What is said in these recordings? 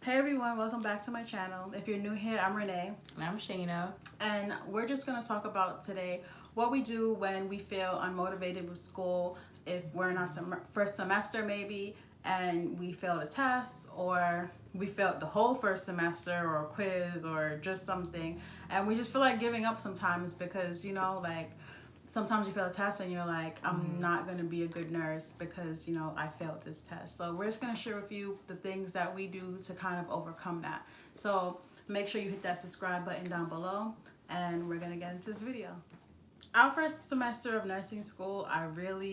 Hey everyone, welcome back to my channel. If you're new here, I'm Renee. And I'm Shayna. And we're just going to talk about today what we do when we feel unmotivated with school, if we're in our first semester maybe, and we failed a test, or we failed the whole first semester, or a quiz, or just something. And we just feel like giving up sometimes because, sometimes you fail a test and you're like, I'm not going to be a good nurse because, I failed this test. So we're just going to share with you the things that we do to kind of overcome that. So make sure you hit that subscribe button down below and we're going to get into this video. Our first semester of nursing school, I don't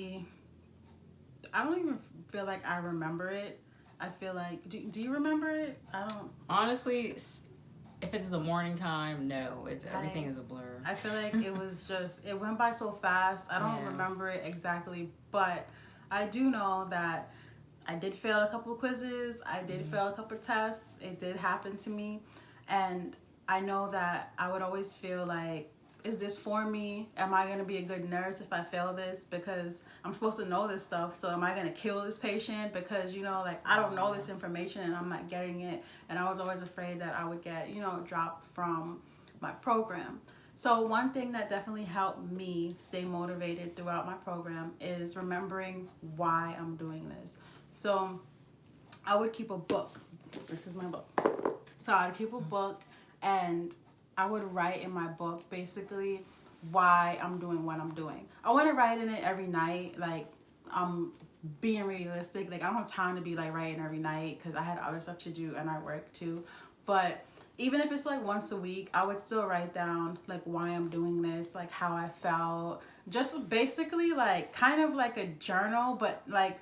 even feel like I remember it. I feel like, do you remember it? I don't. Honestly, if it's the morning time, no. Everything is a blur. I feel like it was just, it went by so fast. I don't remember it exactly, but I do know that I did fail a couple of quizzes. I did fail a couple of tests. It did happen to me. And I know that I would always feel like, is this for me? Am I going to be a good nurse if I fail this? Because I'm supposed to know this stuff. So am I going to kill this patient? Because, I don't know this information and I'm not getting it. And I was always afraid that I would get, dropped from my program. So one thing that definitely helped me stay motivated throughout my program is remembering why I'm doing this. So I would keep a book. This is my book. So I'd keep a book and I would write in my book basically why I'm doing what I'm doing. I want to write in it every night. Like, I'm being realistic. Like, I don't have time to be like writing every night because I had other stuff to do and I work too. But even if it's like once a week, I would still write down like why I'm doing this, like how I felt. Just basically like kind of like a journal, but like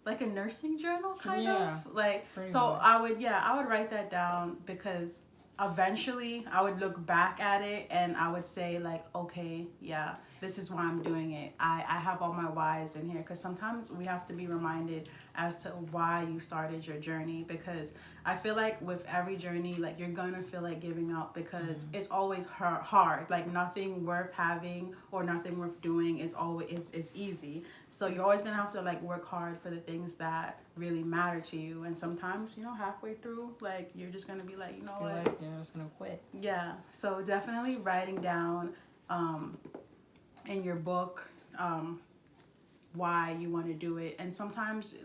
a nursing journal kind of. Like, so much. I would write that down because eventually I would look back at it and I would say like, okay, yeah, this is why I'm doing it. I have all my whys in here because sometimes we have to be reminded as to why you started your journey, because I feel like with every journey, like you're gonna feel like giving up because it's always hard. Like nothing worth having or nothing worth doing is always it's easy. So you're always gonna have to like work hard for the things that really matter to you. And sometimes, halfway through, like you're just gonna be like, what? You're just gonna quit. Yeah. So definitely writing down in your book why you want to do it. And sometimes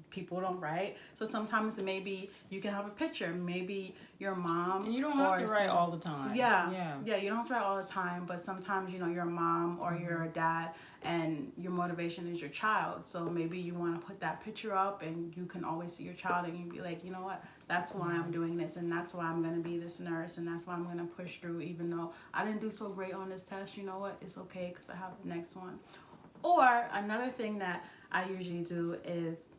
people don't write, so sometimes maybe you can have a picture, maybe your mom, and you don't have to write all the time. You don't have to write all the time, but sometimes your mom or your dad and your motivation is your child, so maybe you want to put that picture up and you can always see your child and you be like, what, that's why I'm doing this, and that's why I'm going to be this nurse, and that's why I'm going to push through even though I didn't do so great on this test. What, it's okay because I have the next one. Or another thing that I usually do is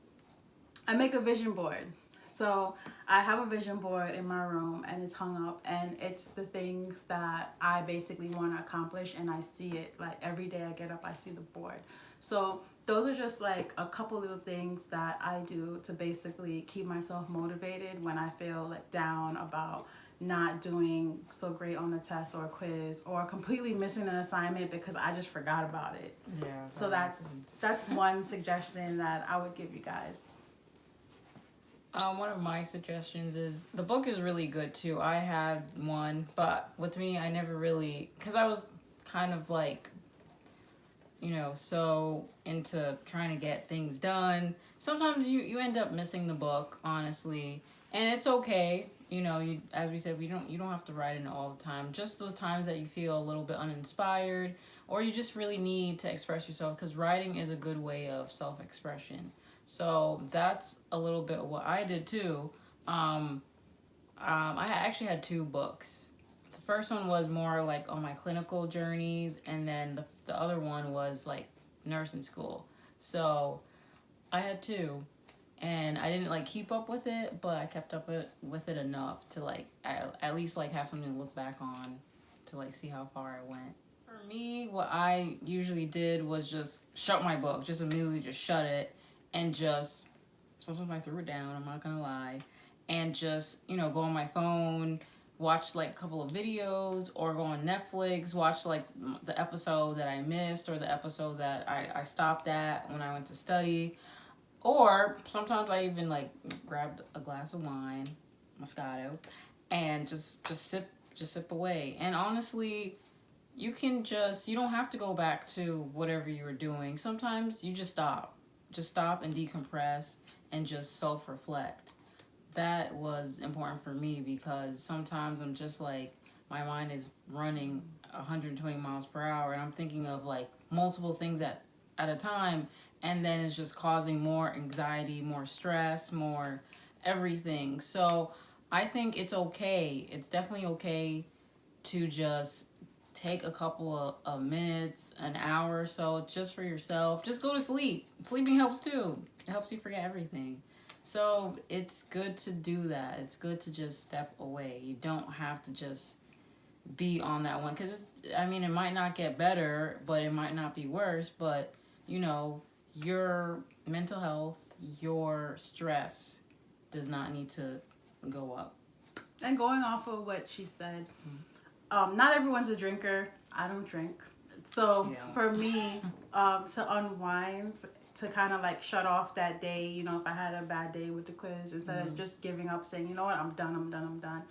I make a vision board. So I have a vision board in my room and it's hung up and it's the things that I basically want to accomplish, and I see it like every day I get up, I see the board. So those are just like a couple little things that I do to basically keep myself motivated when I feel like down about not doing so great on a test or a quiz or completely missing an assignment because I just forgot about it. Yeah. So that's one suggestion that I would give you guys. One of my suggestions is the book is really good too. I had one, but with me, I never really, because I was kind of like, so into trying to get things done. Sometimes you end up missing the book, honestly, and it's okay. As we said, you don't have to write in it all the time. Just those times that you feel a little bit uninspired, or you just really need to express yourself, because writing is a good way of self-expression. So that's a little bit of what I did too. I actually had two books. The first one was more like on my clinical journeys, and then the other one was like nursing school. So I had two, and I didn't like keep up with it, but I kept up with it enough to like at least like have something to look back on to like see how far I went. For me, what I usually did was just shut my book, just immediately just shut it. And just, sometimes I threw it down, I'm not gonna lie, and just, go on my phone, watch like a couple of videos, or go on Netflix, watch like the episode that I missed, or the episode that I stopped at when I went to study. Or sometimes I even like grabbed a glass of wine Moscato, and just sip away. And honestly, you don't have to go back to whatever you were doing. Sometimes you just stop and decompress and just self-reflect. That was important for me because sometimes I'm just like, my mind is running 120 miles per hour and I'm thinking of like multiple things at a time, and then it's just causing more anxiety, more stress, more everything. So I think it's okay. It's definitely okay to just take a couple of minutes, an hour or so, just for yourself. Just go to sleep. Sleeping helps too. It helps you forget everything. So it's good to do that. It's good to just step away. You don't have to just be on that one, because it might not get better, but it might not be worse. But your mental health, your stress does not need to go up. And going off of what she said, not everyone's a drinker. I don't drink. So for me, to unwind, to kind of like shut off that day, if I had a bad day with the quiz, instead of just giving up, saying, you know what, I'm done.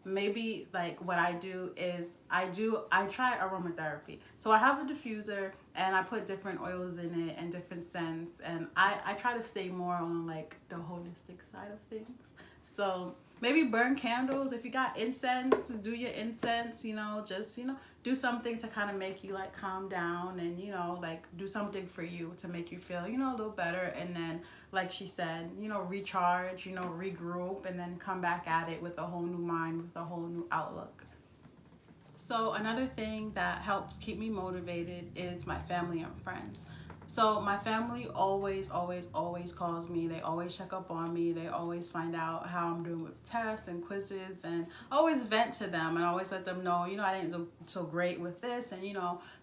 Maybe like what I do is I try aromatherapy. So I have a diffuser and I put different oils in it and different scents, and I try to stay more on like the holistic side of things. So maybe burn candles. If you got incense, do your incense, just, do something to kind of make you like calm down, and, like do something for you to make you feel, a little better. And then, like she said, recharge, regroup, and then come back at it with a whole new mind, with a whole new outlook. So another thing that helps keep me motivated is my family and friends. So my family always calls me. They always check up on me. They always find out how I'm doing with tests and quizzes, and always vent to them and always let them know, I didn't do so great with this. And,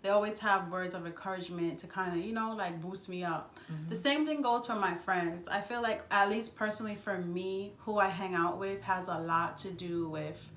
they always have words of encouragement to kind of, like boost me up. Mm-hmm. The same thing goes for my friends. I feel like, at least personally for me, who I hang out with has a lot to do with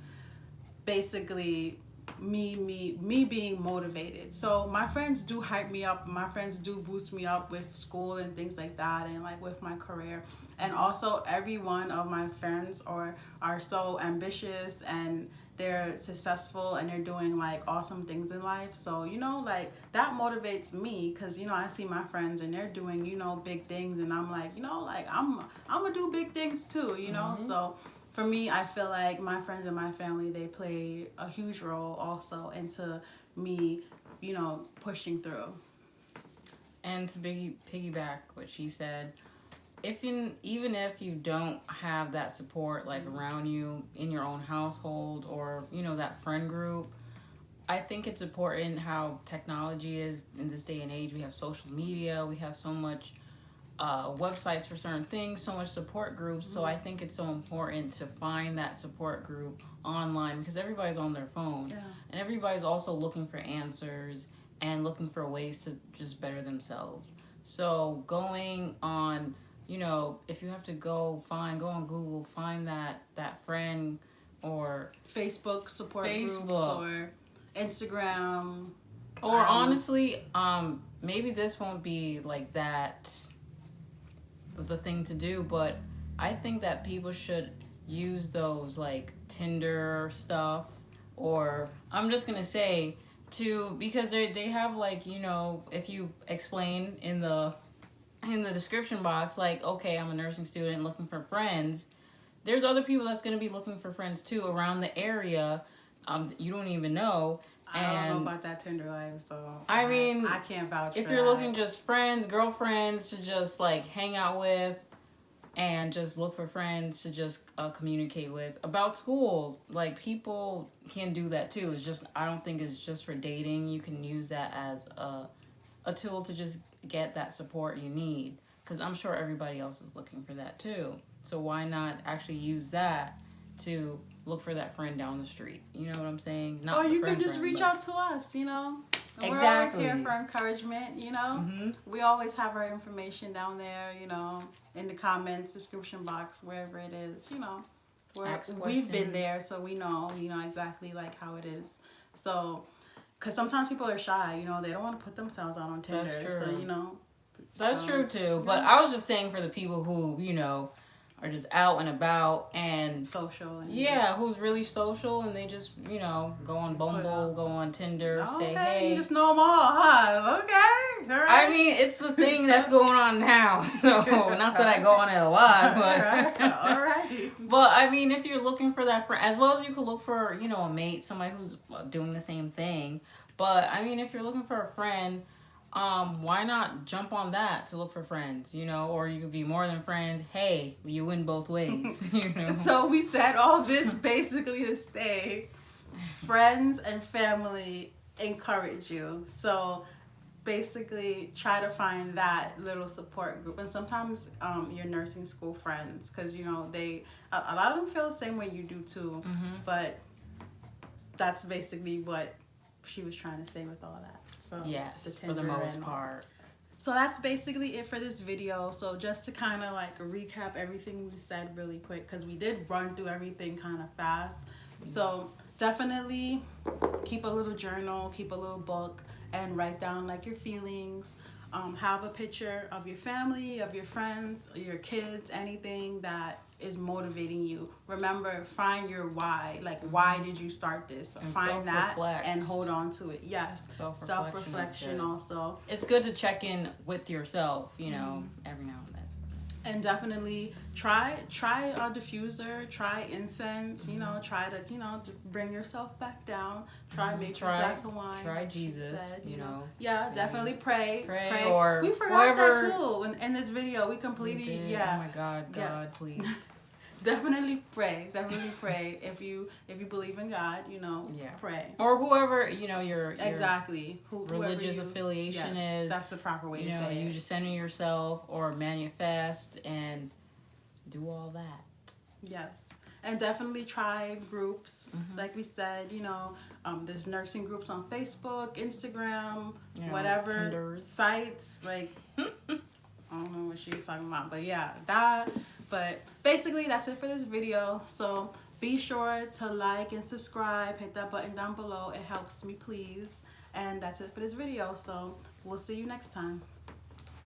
basically me being motivated. So my friends do hype me up. My friends do boost me up with school and things like that, and like with my career. And also, every one of my friends are so ambitious, and they're successful, and they're doing like awesome things in life. So like that motivates me, because I see my friends and they're doing big things, and I'm like like I'm gonna do big things too. Mm-hmm. So for me, I feel like my friends and my family, they play a huge role also into me, pushing through. And to piggyback what she said, even if you don't have that support like around you in your own household, or that friend group, I think it's important how technology is in this day and age. We have social media, we have so much websites for certain things, so much support groups. So I think it's so important to find that support group online, because everybody's on their phone, and everybody's also looking for answers and looking for ways to just better themselves. So going on, if you have to go on Google, find that friend, or Facebook support groups, or Instagram, or honestly, maybe this won't be like that the thing to do, but I think that people should use those like Tinder stuff, or I'm just gonna say because they have like, if you explain in the description box, like, okay, I'm a nursing student looking for friends, there's other people that's gonna be looking for friends too around the area, you don't even know. I don't know about that Tinder life, so I can't vouch for that. If you're looking just friends, girlfriends to just like hang out with, and just look for friends to just communicate with about school, like people can do that too. It's just, I don't think it's just for dating. You can use that as a tool to just get that support you need, because I'm sure everybody else is looking for that too. So why not actually use that to look for that friend down the street? You know what I'm saying? Or you can just reach out to us, Exactly. We're always here for encouragement, Mm-hmm. We always have our information down there, in the comments, description box, wherever it is, we've been there, so we know, exactly like how it is. So, because sometimes people are shy, they don't want to put themselves out on Tinder. That's true. So, That's true too. But I was just saying, for the people who, are just out and about and social. And who's really social, and they just, you know, go on Bumble, go on Tinder, say, okay, hey. you just know them all, huh? Okay, all right. I mean, it's the thing that's going on now, so not that I go on it a lot, but all right. But I mean, if you're looking for that friend, as well as you could look for, you know, a mate, somebody who's doing the same thing. But I mean, if you're looking for a friend, why not jump on that to look for friends, you know? Or you could be more than friends. Hey, you win both ways, you know? So we said all this basically to say friends and family encourage you. So basically try to find that little support group. And sometimes your nursing school friends, because, you know, a lot of them feel the same way you do too. But that's basically what she was trying to say with all that. So yes, for the most part. So that's basically it for this video. So just to kind of like recap everything we said really quick, because we did run through everything kind of fast. So definitely keep a little journal, keep a little book, and write down like your feelings. Have a picture of your family, of your friends, your kids, anything that is motivating you. Remember, find your why. Like, why did you start this? And find that and hold on to it. Yes. Self-reflection also. It's good to check in with yourself, you know, every now and then. And definitely try a diffuser, try incense, you know, try to, you know, to bring yourself back down. Maybe a glass of wine. Try Jesus, you know. Yeah, definitely pray. Or we forgot that too in this video. We completely, Oh my God, God, please. Definitely pray. If you believe in God, you know, pray. Or whoever, you know, your exactly religious affiliation is. That's the proper way to say it. You just center yourself or manifest and do all that. Yes. And definitely try groups. Like we said, you know, there's nursing groups on Facebook, Instagram, whatever sites. Like, I don't know what she's talking about, but yeah, that. But basically, that's it for this video. So be sure to like and subscribe. Hit that button down below. It helps me, please. And that's it for this video. So we'll see you next time.